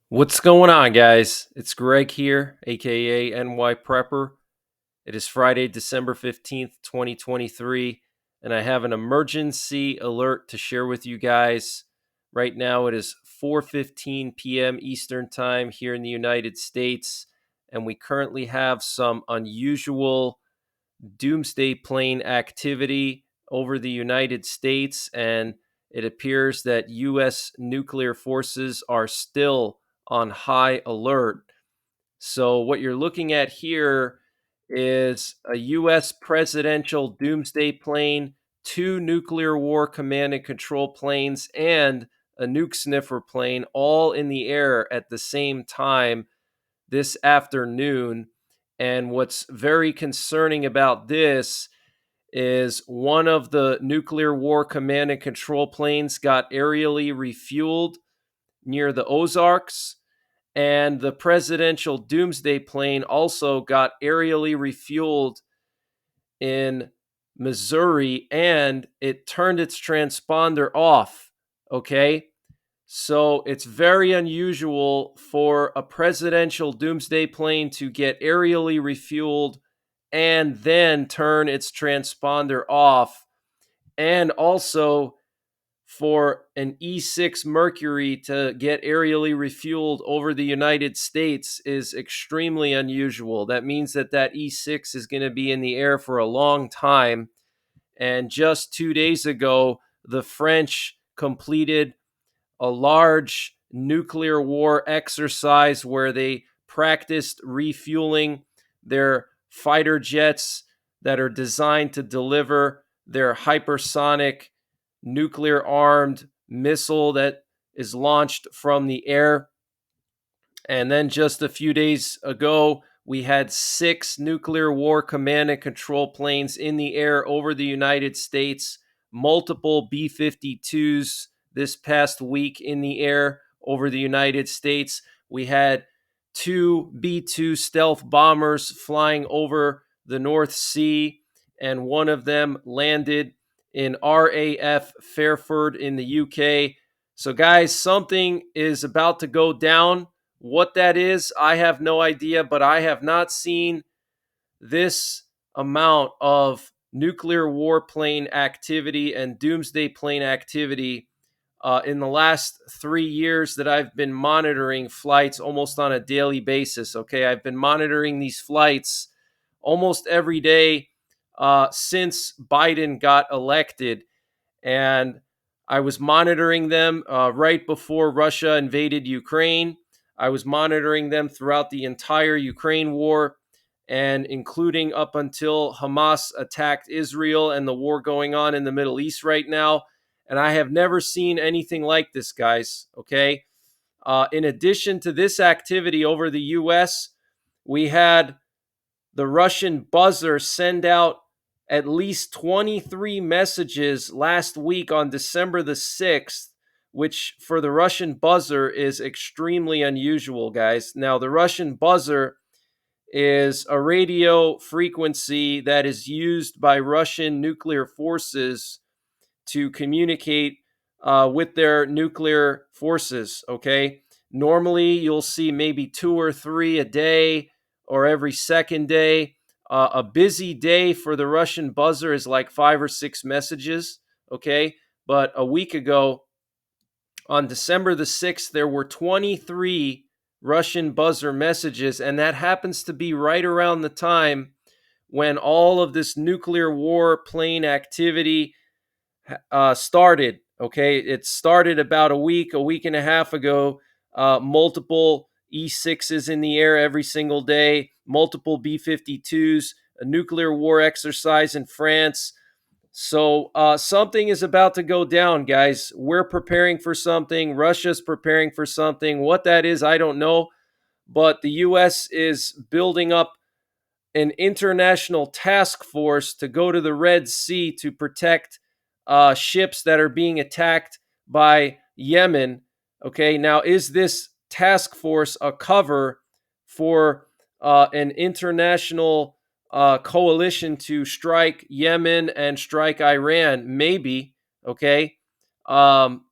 What's going on, guys? It's Greg here, aka NYPrepper. It is Friday, December 15th, 2023, and I have an emergency alert to share with you guys. Right now, it is 4:15 p.m. Eastern Time here in the United States, and we currently have some unusual doomsday plane activity over the United States, and it appears that U.S. nuclear forces are still on high alert. So, what you're looking at here is a U.S. presidential doomsday plane, two nuclear war command and control planes, and a nuke sniffer plane all in the air at the same time this afternoon. And what's very concerning about this is one of the nuclear war command and control planes got aerially refueled near the Ozarks, and the presidential doomsday plane also got aerially refueled in Missouri, and it turned its transponder off. Okay. So it's very unusual for a presidential doomsday plane to get aerially refueled and then turn its transponder off. And also for an E6 Mercury to get aerially refueled over the United States is extremely unusual. That means that E6 is going to be in the air for a long time. And just 2 days ago, the French completed a large nuclear war exercise where they practiced refueling their fighter jets that are designed to deliver their hypersonic nuclear armed missile that is launched from the air. And then just a few days ago, we had 6 nuclear war command and control planes in the air over the United States, multiple B 52s this past week in the air over the United States. We had 2 B 2 stealth bombers flying over the North Sea, and one of them landed in RAF Fairford in the UK. So, guys, something is about to go down. What that is, I have no idea, but I have not seen this amount of nuclear warplane activity and doomsday plane activity in the last 3 years that I've been monitoring flights almost on a daily basis. Okay, I've been monitoring these flights almost every day since Biden got elected. And I was monitoring them right before Russia invaded Ukraine. I was monitoring them throughout the entire Ukraine war, and including up until Hamas attacked Israel and the war going on in the Middle East right now. And I have never seen anything like this, guys. Okay. In addition to this activity over the U.S., we had the Russian buzzer send out at least 23 messages last week on December the 6th, which for the Russian buzzer is extremely unusual, guys. Now, the Russian buzzer is a radio frequency that is used by Russian nuclear forces to communicate with their nuclear forces. Okay. Normally, you'll see maybe 2 or 3 a day or every second day. A busy day for the Russian buzzer is like 5 or 6 messages. Okay. But a week ago, on December the 6th, there were 23 Russian buzzer messages. And that happens to be right around the time when all of this nuclear war plane activity started. Okay, it started about a week and a half ago. Multiple E6s in the air every single day, multiple B 52s, a nuclear war exercise in France. So something is about to go down, guys. We're preparing for something. Russia's preparing for something. What that is, I don't know. But the U.S. is building up an international task force to go to the Red Sea to protect ships that are being attacked by Yemen. Okay, now is this task force a cover for an international coalition to strike Yemen and strike Iran? Maybe. Okay. Um,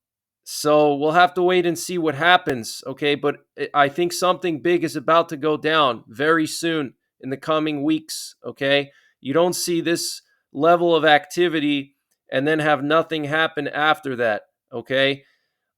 So we'll have to wait and see what happens. Okay. But I think something big is about to go down very soon in the coming weeks. Okay. You don't see this level of activity and then have nothing happen after that. Okay.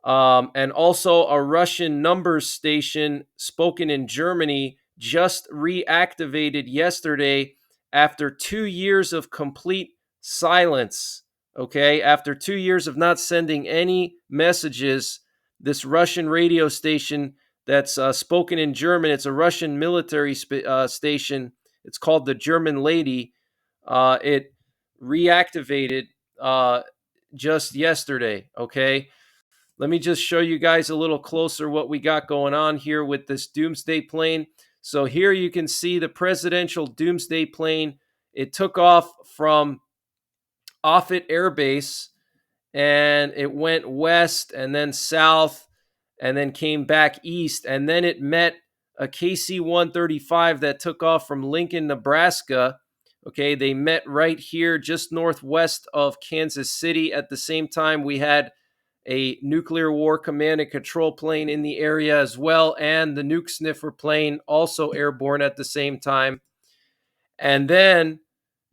And also, a Russian numbers station spoken in Germany just reactivated yesterday after 2 years of complete silence. Okay, after 2 years of not sending any messages, this Russian radio station that's spoken in German, it's a Russian military station. It's called the German Lady. It reactivated uh, just yesterday. Okay, let me just show you guys a little closer what we got going on here with this Doomsday plane. So here you can see the presidential Doomsday plane. It took off from Offutt Air Base and it went west and then south and then came back east. And then it met a KC 135 that took off from Lincoln, Nebraska. Okay, they met right here just northwest of Kansas City. At the same time, we had a nuclear war command and control plane in the area as well, and the nuke sniffer plane also airborne at the same time. And then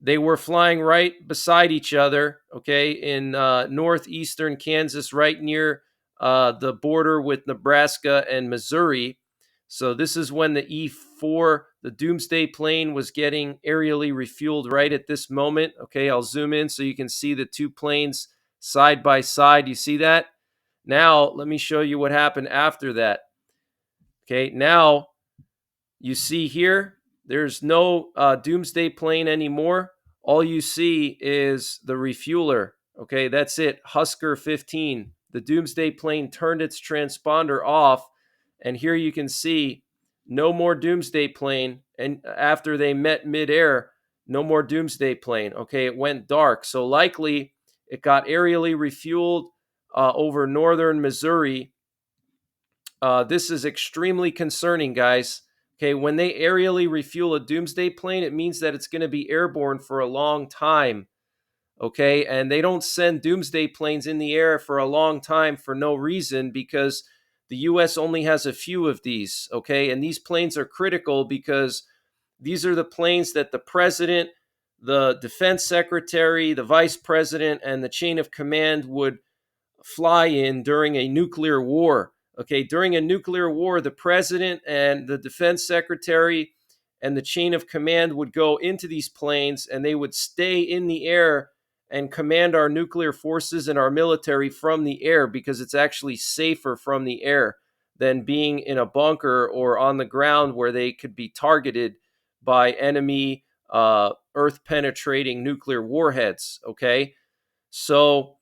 they were flying right beside each other, okay, in northeastern Kansas, right near the border with Nebraska and Missouri. So this is when the E-4, the Doomsday plane, was getting aerially refueled right at this moment. Okay, I'll zoom in so you can see the two planes side by side. You see that? Now, let me show you what happened after that. Okay, now you see here, there's no Doomsday plane anymore. All you see is the refueler. Okay, that's it. Husker 15. The Doomsday plane turned its transponder off. And here you can see no more Doomsday plane. And after they met midair, no more Doomsday plane. Okay, it went dark. So likely it got aerially refueled over northern Missouri. This is extremely concerning, guys. Okay, when they aerially refuel a Doomsday plane, it means that it's going to be airborne for a long time. Okay, and they don't send Doomsday planes in the air for a long time for no reason because the US only has a few of these. Okay, and these planes are critical because these are the planes that the president, the defense secretary, the vice president, and the chain of command would fly in during a nuclear war. Okay, during a nuclear war, the president and the defense secretary and the chain of command would go into these planes and they would stay in the air and command our nuclear forces and our military from the air because it's actually safer from the air than being in a bunker or on the ground where they could be targeted by enemy earth penetrating nuclear warheads. Okay, so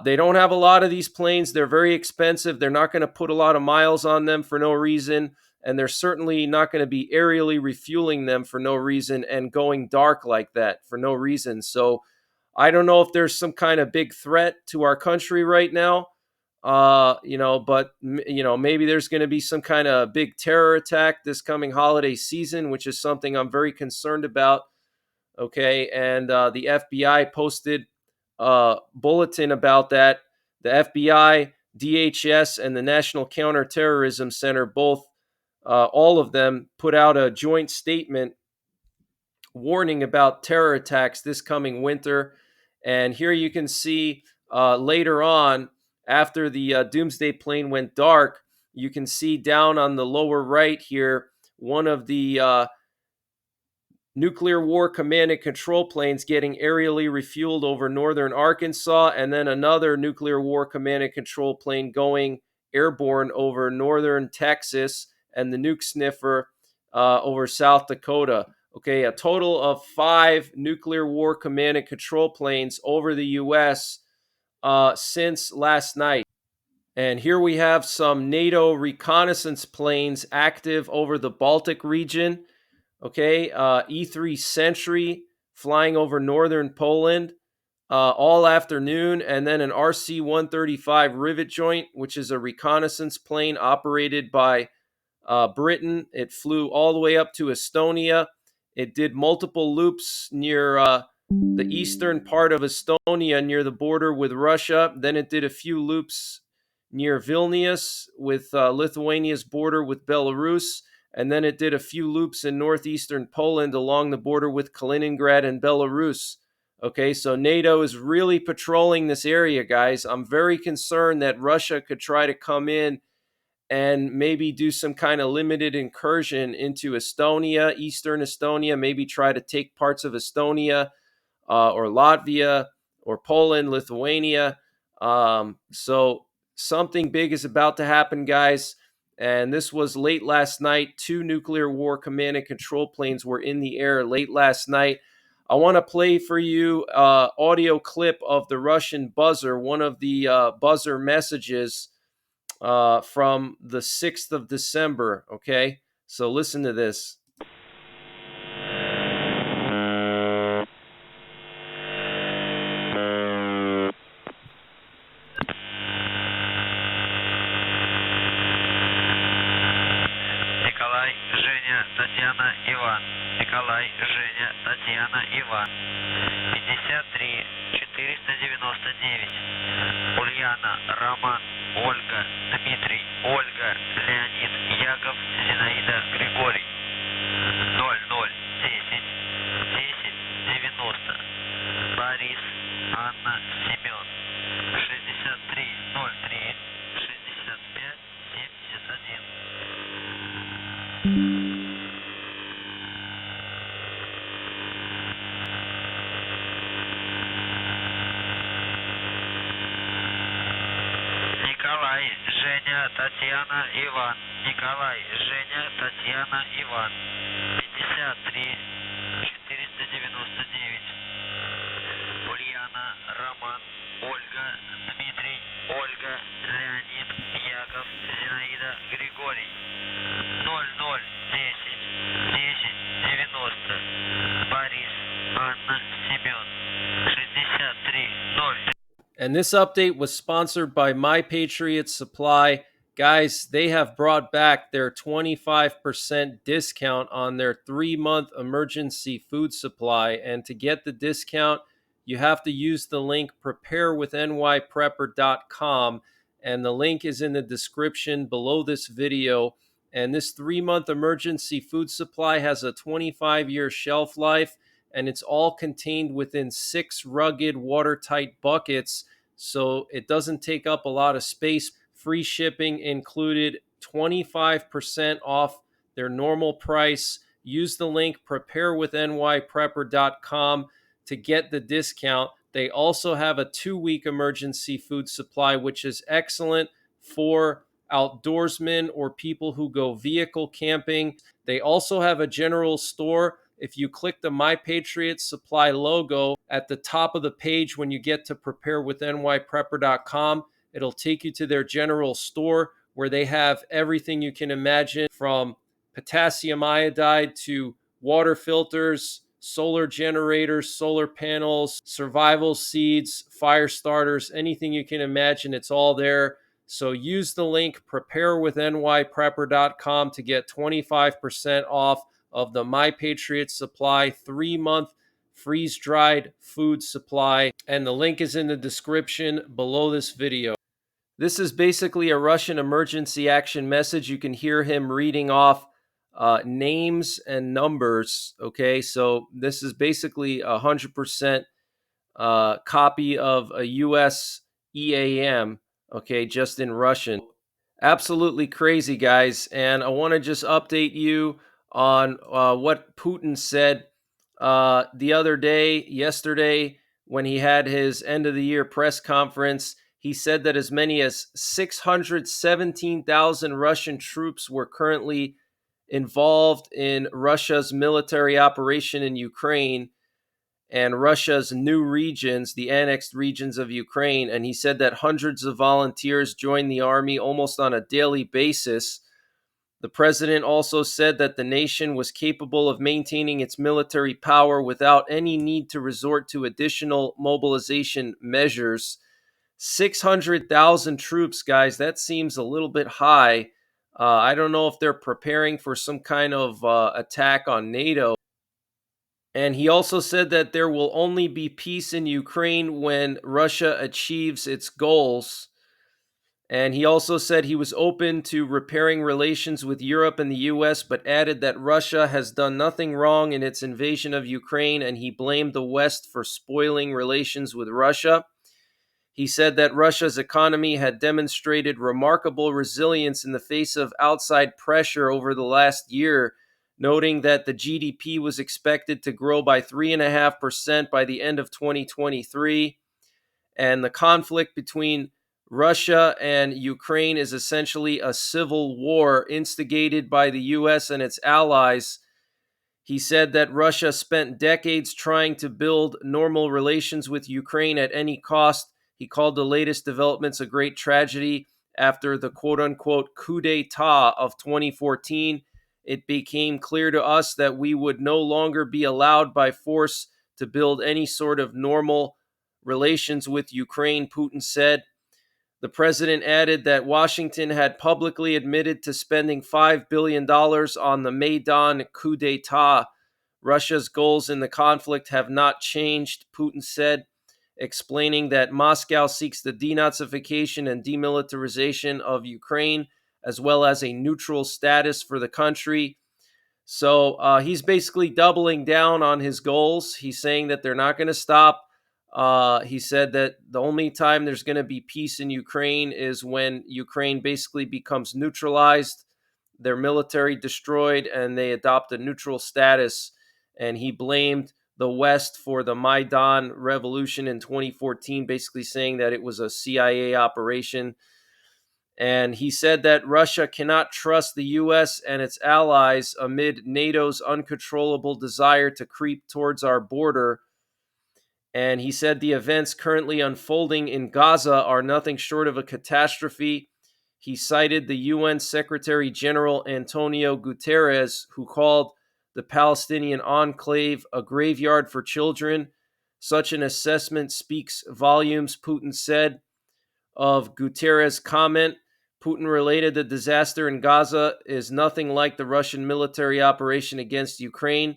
they don't have a lot of these planes. They're very expensive. They're not going to put a lot of miles on them for no reason. And they're certainly not going to be aerially refueling them for no reason and going dark like that for no reason. So I don't know if there's some kind of big threat to our country right now. But maybe there's going to be some kind of big terror attack this coming holiday season, which is something I'm very concerned about. Okay, and the FBI posted bulletin about that. The FBI, DHS, and the National Counterterrorism Center, all of them put out a joint statement warning about terror attacks this coming winter. And here you can see later on, after the Doomsday plane went dark, you can see down on the lower right here, one of the nuclear war command and control planes getting aerially refueled over northern Arkansas, and then another nuclear war command and control plane going airborne over northern Texas, and the nuke sniffer over South Dakota. Okay, a total of 5 nuclear war command and control planes over the U.S. Since last night. And here we have some NATO reconnaissance planes active over the Baltic region. Okay, E3 Sentry flying over northern Poland all afternoon, and then an RC 135 Rivet Joint, which is a reconnaissance plane operated by Britain. It flew all the way up to Estonia. It did multiple loops near the eastern part of Estonia near the border with Russia. Then it did a few loops near Vilnius with Lithuania's border with Belarus. And then it did a few loops in northeastern Poland along the border with Kaliningrad and Belarus. Okay, so NATO is really patrolling this area, guys. I'm very concerned that Russia could try to come in and maybe do some kind of limited incursion into Estonia, eastern Estonia, maybe try to take parts of Estonia or Latvia or Poland, Lithuania. So something big is about to happen, guys. And this was late last night. 2 nuclear war command and control planes were in the air late last night. I want to play for you audio clip of the Russian buzzer, one of the buzzer messages from the 6th of December. Okay, so listen to this. Николай, Женя, Татьяна, Иван. Николай, Женя, Татьяна, Иван. 53 499. Ульяна, Роман, Ольга, Дмитрий, Ольга, Леонид, Яков, Зинаида, Григорий. 00 10 10 90. Борис, Анна, Семен. 63 03 65 71. Николай, Женя, Татьяна, Иван. Николай, Женя, Татьяна, Иван. 53 499. Ульяна, Роман, Ольга, Дмитрий, Ольга, Леонид, Яков, Зинаида, Григорий. 00 10 10 90. Борис, Анна, Семен. 63 0. And this update was sponsored by My Patriot Supply. Guys, they have brought back their 25% discount on their 3-month emergency food supply. And to get the discount, you have to use the link preparewith.nyprepper.com. And the link is in the description below this video. And this 3-month emergency food supply has a 25-year shelf life, and it's all contained within 6 rugged, watertight buckets, so it doesn't take up a lot of space. Free shipping included, 25% off their normal price. Use the link preparewith.nyprepper.com to get the discount. They also have a 2-week emergency food supply, which is excellent for outdoorsmen or people who go vehicle camping. They also have a general store. If you click the My Patriot Supply logo at the top of the page when you get to preparewith.nyprepper.com, it'll take you to their general store where they have everything you can imagine, from potassium iodide to water filters, solar generators, solar panels, survival seeds, fire starters, anything you can imagine, it's all there. So use the link preparewith.nyprepper.com to get 25% off of the My Patriot Supply 3-month freeze-dried food supply. And the link is in the description below this video. This is basically a Russian emergency action message. You can hear him reading off names and numbers. Okay, so this is basically 100% copy of a US EAM, okay, just in Russian. Absolutely crazy, guys. And I want to just update you on what Putin said the other day, yesterday, when he had his end of the year press conference. He said that as many as 617,000 Russian troops were currently involved in Russia's military operation in Ukraine and Russia's new regions, the annexed regions of Ukraine. And he said that hundreds of volunteers join the army almost on a daily basis. The president also said that the nation was capable of maintaining its military power without any need to resort to additional mobilization measures. 600,000 troops, guys, that seems a little bit high. I don't know if they're preparing for some kind of attack on NATO. And he also said that there will only be peace in Ukraine when Russia achieves its goals. And he also said he was open to repairing relations with Europe and the US, but added that Russia has done nothing wrong in its invasion of Ukraine, and he blamed the West for spoiling relations with Russia. He said that Russia's economy had demonstrated remarkable resilience in the face of outside pressure over the last year, noting that the GDP was expected to grow by 3.5% by the end of 2023. And the conflict between Russia and Ukraine is essentially a civil war instigated by the US and its allies. He said that Russia spent decades trying to build normal relations with Ukraine at any cost. He called the latest developments a great tragedy. After the quote unquote coup d'etat of 2014, it became clear to us that we would no longer be allowed by force to build any sort of normal relations with Ukraine, Putin said. The president added that Washington had publicly admitted to spending $5 billion on the Maidan coup d'etat. Russia's goals in the conflict have not changed, Putin said, explaining that Moscow seeks the denazification and demilitarization of Ukraine, as well as a neutral status for the country. So he's basically doubling down on his goals. He's saying that they're not going to stop. He said that the only time there's going to be peace in Ukraine is when Ukraine basically becomes neutralized, their military destroyed, and they adopt a neutral status. And he blamed the West for the Maidan revolution in 2014, basically saying that it was a CIA operation. And he said that Russia cannot trust the US and its allies amid NATO's uncontrollable desire to creep towards our border. And he said the events currently unfolding in Gaza are nothing short of a catastrophe. He cited the UN Secretary General Antonio Guterres, who called the Palestinian enclave a graveyard for children. Such an assessment speaks volumes, Putin said, of Guterres' comment. Putin related the disaster in Gaza is nothing like the Russian military operation against Ukraine.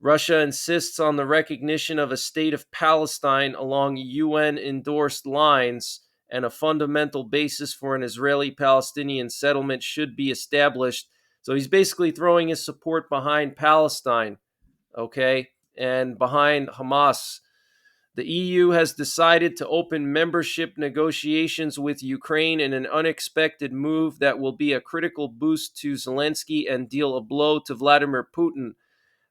Russia insists on the recognition of a state of Palestine along UN endorsed lines, and a fundamental basis for an Israeli Palestinian settlement should be established. So he's basically throwing his support behind Palestine, okay, and behind Hamas. The EU has decided to open membership negotiations with Ukraine in an unexpected move that will be a critical boost to Zelensky and deal a blow to Vladimir Putin.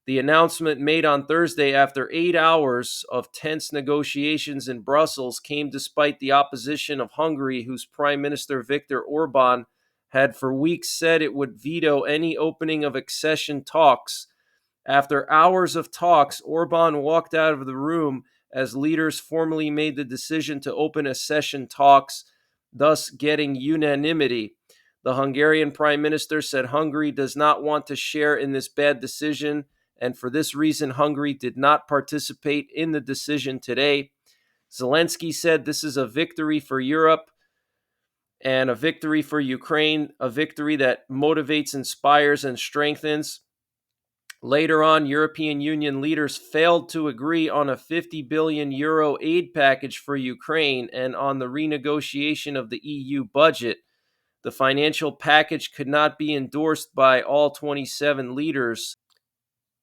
The announcement made on Thursday after 8 hours of tense negotiations in Brussels came despite the opposition of Hungary, whose Prime Minister Viktor Orban had for weeks said it would veto any opening of accession talks. After hours of talks, Orban walked out of the room as leaders formally made the decision to open accession talks, thus getting unanimity. The Hungarian Prime Minister said Hungary does not want to share in this bad decision, and for this reason, Hungary did not participate in the decision today. Zelensky said this is a victory for Europe and a victory for Ukraine, a victory that motivates, inspires, and strengthens. Later on, European Union leaders failed to agree on a 50 billion euro aid package for Ukraine and on the renegotiation of the EU budget. The financial package could not be endorsed by all 27 leaders.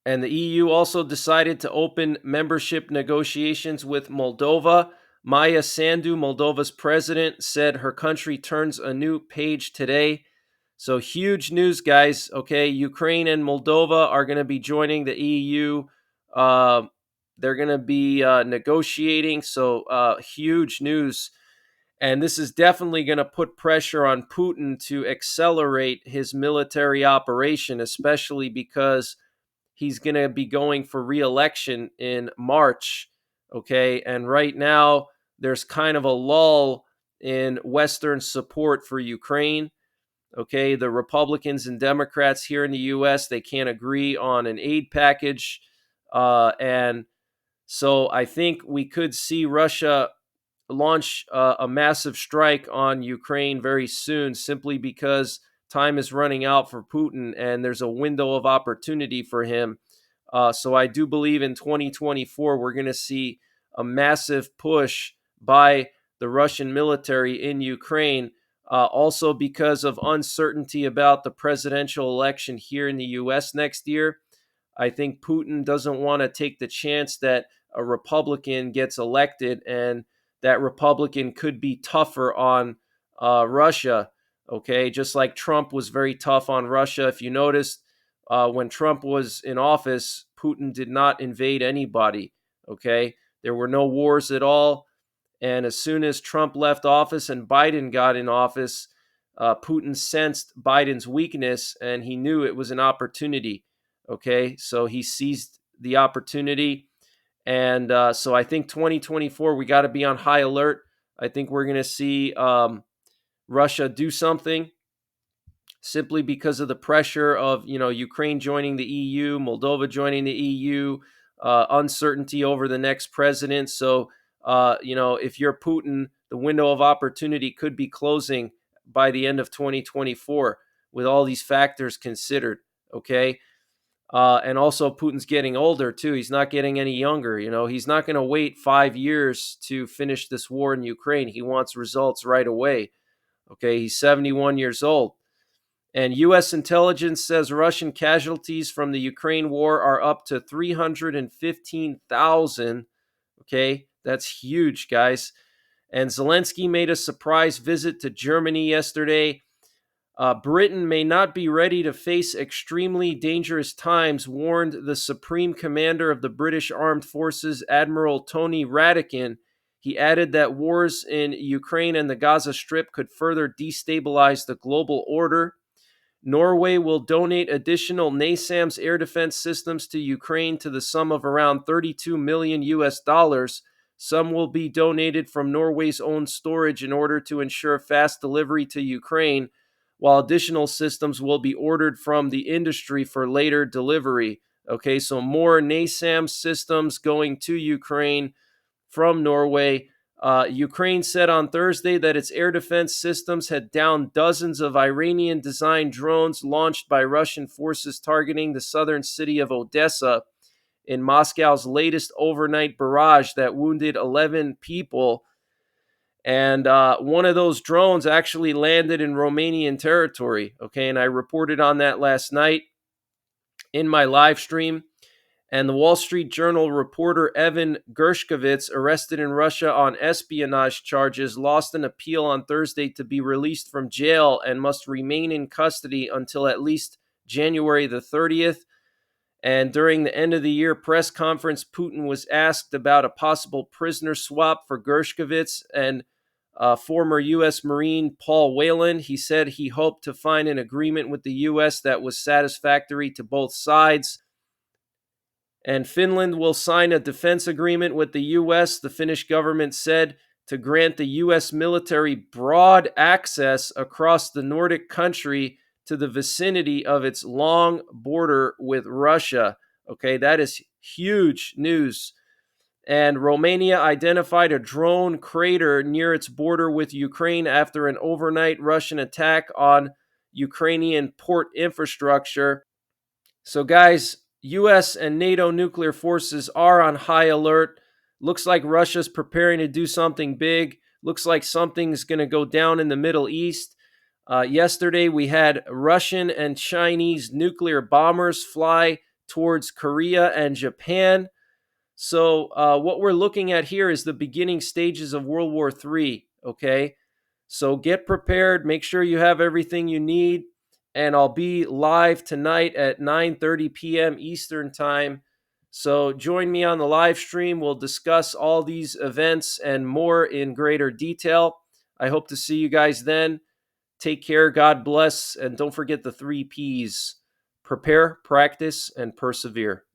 And the EU also decided to open membership negotiations with Moldova. Maya Sandu, Moldova's president, said her country turns a new page today. So huge news, guys. Okay, Ukraine and Moldova are going to be joining the EU. They're going to be negotiating. So huge news. And this is definitely going to put pressure on Putin to accelerate his military operation, especially because he's going to be going for re-election in March. Okay, and right now there's kind of a lull in Western support for Ukraine. Okay, the Republicans and Democrats here in the U.S., they can't agree on an aid package. And so I think we could see Russia launch a massive strike on Ukraine very soon, simply because time is running out for Putin and there's a window of opportunity for him. So I do believe in 2024, we're going to see a massive push by the Russian military in Ukraine. Also, because of uncertainty about the presidential election here in the US next year, I think Putin doesn't want to take the chance that a Republican gets elected and that Republican could be tougher on Russia. Okay, just like Trump was very tough on Russia. If you noticed, when Trump was in office, Putin did not invade anybody. Okay, there were no wars at all. And as soon as Trump left office and Biden got in office, Putin sensed Biden's weakness and he knew it was an opportunity. Okay, so he seized the opportunity. And so I think 2024, we got to be on high alert. I think we're going to see Russia do something simply because of the pressure of Ukraine joining the EU, Moldova joining the EU, uncertainty over the next president. So if you're Putin, the window of opportunity could be closing by the end of 2024 with all these factors considered. Okay. And also, Putin's getting older too. He's not getting any younger. He's not going to wait 5 years to finish this war in Ukraine. He wants results right away. Okay. He's 71 years old. And U.S. intelligence says Russian casualties from the Ukraine war are up to 315,000. Okay, that's huge, guys. And Zelensky made a surprise visit to Germany yesterday. Britain may not be ready to face extremely dangerous times, warned the Supreme Commander of the British Armed Forces, Admiral Tony Radakin. He added that wars in Ukraine and the Gaza Strip could further destabilize the global order. Norway will donate additional NASAMS air defense systems to Ukraine to the sum of around 32 million US dollars. Some will be donated from Norway's own storage in order to ensure fast delivery to Ukraine, while additional systems will be ordered from the industry for later delivery. Okay, so more NASAMS systems going to Ukraine from Norway. Ukraine said on Thursday that its air defense systems had downed dozens of Iranian designed drones launched by Russian forces targeting the southern city of Odessa in Moscow's latest overnight barrage that wounded 11 people. And one of those drones actually landed in Romanian territory. Okay, and I reported on that last night in my live stream. And the Wall Street Journal reporter Evan Gershkovich, arrested in Russia on espionage charges, lost an appeal on Thursday to be released from jail and must remain in custody until at least January the 30th. And during the end of the year press conference, Putin was asked about a possible prisoner swap for Gershkovich and former U.S. Marine Paul Whelan. He said he hoped to find an agreement with the U.S. that was satisfactory to both sides. And Finland will sign a defense agreement with the U.S., the Finnish government said, to grant the U.S. military broad access across the Nordic country to the vicinity of its long border with Russia. Okay, that is huge news. And Romania identified a drone crater near its border with Ukraine after an overnight Russian attack on Ukrainian port infrastructure. So, guys, U.S. and NATO nuclear forces are on high alert. Looks like Russia's preparing to do something big. Looks like something's going to go down in the Middle East. Yesterday, we had Russian and Chinese nuclear bombers fly towards Korea and Japan. So, what we're looking at here is the beginning stages of World War III. Okay. So, get prepared. Make sure you have everything you need. And I'll be live tonight at 9:30 p.m. Eastern Time. So join me on the live stream. We'll discuss all these events and more in greater detail. I hope to see you guys then. Take care. God bless. And don't forget the 3 Ps: prepare, practice, and persevere.